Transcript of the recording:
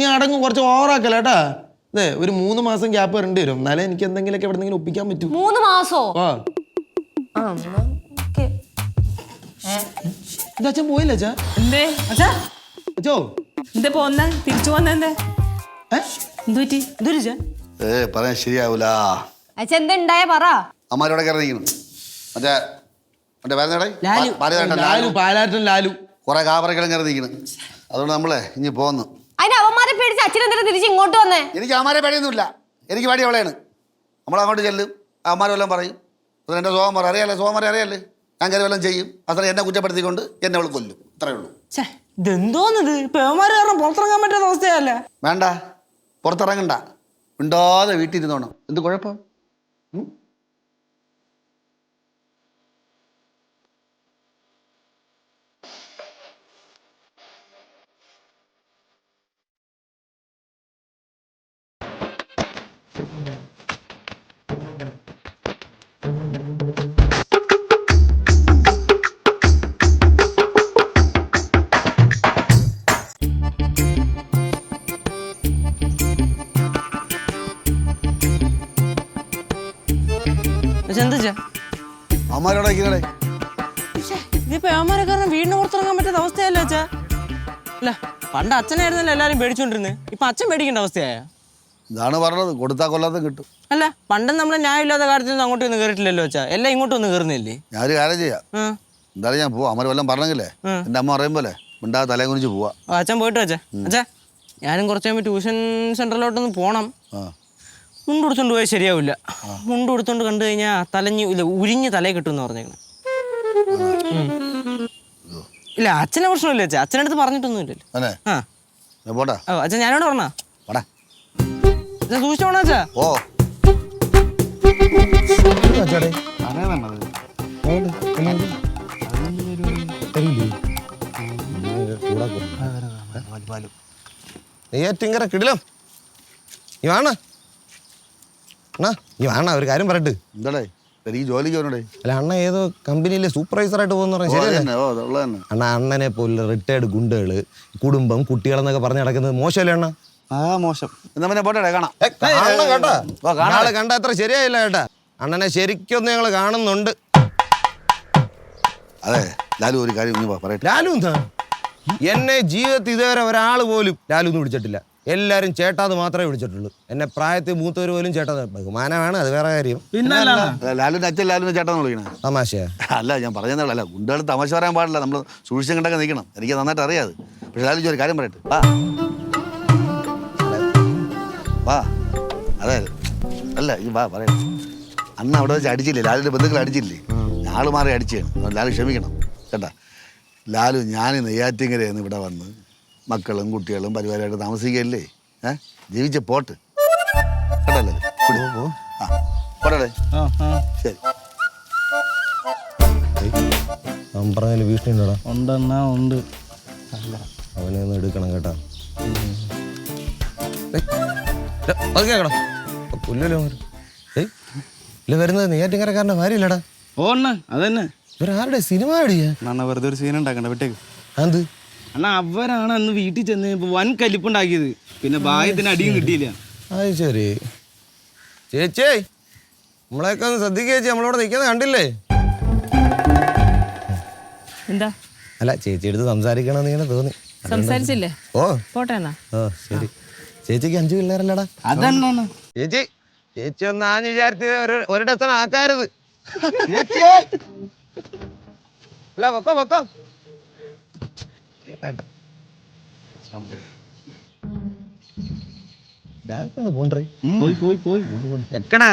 നീ അടങ്ങ് കുറച്ച് ഓവറാക്കല കേട്ടാ. അതെ, ഒരു 3 മാസം ഗ്യാപ്പ് വരേണ്ടി വരും. എന്നാലേ എനിക്ക് എന്തെങ്കിലുമൊക്കെ എവിടെന്നെങ്കിലും ഒപ്പിക്കാൻ പറ്റൂ. 3 മാസോ? അച്ഛൻ പോയില്ല അച്ഛാ? എന്തേ അച്ഛാ? അച്ഛോ എന്തേ പോന്നെ? തിരിച്ചു പോന്നെ എന്തേ? എന്തുപറ്റി? എന്തൊരു പറയാൻ ശരിയാവൂല. അച്ഛൻ എന്താ ഉണ്ടായ പറ. അമ്മാരോടെ കയറിയിരിക്കണം. മറ്റേ പാലാറ്റൻ ലാലു കുറെ കാപ്പറകളും കയറിയിരിക്കണം. അതുകൊണ്ട് നമ്മളെ ഇനി പോന്നു. അതിന് അവന്മാരെ പേടിച്ച് അച്ഛൻ എന്തിനാ തിരിച്ച് ഇങ്ങോട്ട് വന്നേ? എനിക്ക് അമ്മാരെ പേടിയൊന്നുമില്ല. എനിക്ക് പേടി അവളെയാണ്. നമ്മളങ്ങോട്ട് ചെല്ലും, അമ്മാരെല്ലാം പറയും. എൻ്റെ സോമർ അറിയാലേ, സോമരെ അറിയാലേ, ഞാൻ കയറി വല്ലതും ചെയ്യും. അത്ര എന്നെ കുറ്റപ്പെടുത്തിക്കൊണ്ട് എന്നെ അവൾ കൊല്ലും. അത്രേ ഉള്ളൂ. ഇതെന്തോന്നത്? പേമാര് കാരണം പുറത്തിറങ്ങാൻ പറ്റാത്ത അവസ്ഥയല്ല. വേണ്ട, പുറത്തിറങ്ങണ്ട, മിണ്ടാതെ വീട്ടിൽ ഇരുന്നോണം. എന്ത് കുഴപ്പം? അമ്മാരോടെ ഇത് പേമാരെ കാരണം വീടിന് പുറത്തിറങ്ങാൻ പറ്റാത്ത അവസ്ഥയല്ലേ അച്ഛാ? അല്ല, പണ്ട് അച്ഛനായിരുന്നല്ലോ എല്ലാരും പേടിച്ചോണ്ടിരുന്നത്. ഇപ്പൊ അച്ഛൻ പേടിക്കേണ്ട അവസ്ഥയായ? ഇതാണ് പറഞ്ഞത്, കൊടുത്താ കൊല്ലാത്ത കിട്ടും. അല്ല, പണ്ടും നമ്മള് ന്യായമില്ലാത്ത കാര്യത്തിൽ അങ്ങോട്ട് ഒന്നും കയറിയിട്ടില്ലല്ലോ അച്ഛാ. എല്ലാം ഇങ്ങോട്ട് ഒന്ന് കയറുന്നില്ലേ? ഞാനൊരു കാര്യം ചെയ്യാം. എന്തായാലും ഞാൻ പോവാം. അമ്മ വല്ലതും പറഞ്ഞെങ്കിലേ എൻ്റെ അമ്മ പറയുമ്പോലെ മിണ്ടാതെ തലയെ കുറിച്ച് പോവാ. അച്ഛൻ പോയിട്ട് അച്ഛാ. അച്ഛാ, ഞാനും കുറച്ച് കഴിയുമ്പോൾ ട്യൂഷൻ സെന്ററിലോട്ടൊന്ന് പോണം. മുണ്ട് കൊടുത്തോണ്ട് പോയാൽ ശരിയാവില്ല. മുണ്ട് കൊടുത്തോണ്ട് കണ്ടു കഴിഞ്ഞാൽ ഉരിഞ്ഞ് തലയിൽ കിട്ടുമെന്ന് പറഞ്ഞേക്കണം. ഇല്ല, അച്ഛനെ പ്രശ്നമില്ല അച്ഛാ. അച്ഛനടുത്ത് പറഞ്ഞിട്ടൊന്നും ഇല്ലല്ലോ. അച്ഛൻ ഞാനോട് പറഞ്ഞാ സൂക്ഷിച്ചോണോ അച്ഛാ? നെയ്യാറ്റിങ്കര കിടിലം. നീ വേണ ഒരു കാര്യം പറയട്ട്. എന്താടേ ഈ ജോലിക്ക് പോകണേ? അല്ല, അണ്ണ ഏതോ കമ്പനിയിലെ സൂപ്പർവൈസറായിട്ട് പോകുന്ന പറഞ്ഞാൽ അണ്ണനെ പോലെ റിട്ടയർഡ് ഗുണ്ടകള്, കുടുംബം, കുട്ടികളെന്നൊക്കെ പറഞ്ഞ് നടക്കുന്നത് മോശമല്ലേ അണ്ണ? മോശം. എന്നാ പിന്നെ പോട്ടെ, കാണാം. കേട്ടാ കണ്ട അത്ര ശരിയായില്ല കേട്ടാ. അണ്ണനെ ശരിക്കൊന്ന് ഞങ്ങൾ കാണുന്നുണ്ട്. അതെ, ലാലു ഒരു കാര്യം പറയട്ടെ. ലാലു എന്താ? എന്നെ ജീവിതത്തിൽ ഇതുവരെ ഒരാൾ പോലും ലാലു എന്ന് വിളിച്ചിട്ടില്ല. എല്ലാരും ചേട്ടാന്ന് മാത്രമേ വിളിച്ചിട്ടുള്ളൂ. എന്നെ പ്രായത്തിൽ മൂത്തവർ പോലും ചേട്ടാ. ബഹുമാനമാണ്, അത് വേറെ കാര്യം. ലാലുവിന്റെ അച്ഛൻ ലാലുവിന്റെ ചേട്ടാന്ന് വിളിക്കണേ തമാശയാ? അല്ല, ഞാൻ പറഞ്ഞതല്ല. ഗുണ്ടകൾ തമാശ പറയാൻ പാടില്ല. നമ്മൾ സൂക്ഷിച്ചും കണ്ടൊക്കെ നിൽക്കണം. എനിക്ക് നന്നായിട്ട് അറിയാത്. പക്ഷെ ലാലു ഒരു കാര്യം പറയട്ടെ. വാ. അതെ, അല്ല ഈ വാ പറയാം. അന്ന് അവിടെ വെച്ച് അടിച്ചില്ലേ, ലാലുവിന്റെ ബന്ധുക്കൾ അടിച്ചില്ലേ? ആള് മാറി അടിച്ചാണ്. ലാലു ക്ഷമിക്കണം കേട്ടാ. ലാലു ഞാൻ നെയ്യാറ്റിങ്കരയെന്ന് ഇവിടെ വന്ന് മക്കളും കുട്ടികളും പരിപാടിയായിട്ട് താമസിക്കുകയല്ലേ. ജീവിച്ച പോട്ട് കേട്ടല്ലേ? പോട്ടെ. ശരി. പറഞ്ഞാല് ഭീഷണി ഉണ്ടോടാ? ഉണ്ട്. അവനെ ഒന്ന് എടുക്കണം കേട്ടാ. അത് കേക്കടാ, പുല്ലല്ലോ ഇല്ല വരുന്നത് നെയ്യാറ്റിങ്കരക്കാരൻ്റെ ഭാര്യയില്ലടാ. അതന്നെ. ഇവരാരുടെ സിനിമ അടിയാ? വെറുതെ ഒരു സീൻ ഉണ്ടാക്കണ്ട, വിട്ടേക്ക്. അത് അണ്ണാ, അവരാണ് അന്ന് വീട്ടിൽ ചെന്ന് വൻ കലിപ്പുണ്ടാക്കിയത്. പിന്നെ ഭാഗ്യത്തിന് അടിയും കിട്ടിയില്ല. അത് ശരി. ചേച്ചി, നമ്മളെയൊക്കെ ഒന്ന് ശ്രദ്ധിക്കുക ചേച്ചി. നമ്മളിവിടെ നിൽക്കുന്നത് കണ്ടില്ലേ? എന്താ? അല്ല, ചേച്ചി എടുത്ത് സംസാരിക്കണമെന്ന് ഇങ്ങനെ തോന്നി. സംസാരിച്ചില്ലേ? ഓ പോട്ടെ എന്നാ. ശരി. ചേച്ചിക്ക് 5 പിള്ളേരല്ലടാ? അതന്നെ. ചേച്ചി ഒന്ന് ആഞ്ഞ് വിചാരിച്ചത് ഒരിടത്തന്നെ ആക്കാരുത്. അല്ല, വെക്കോ. പോയി. എക്കടാ.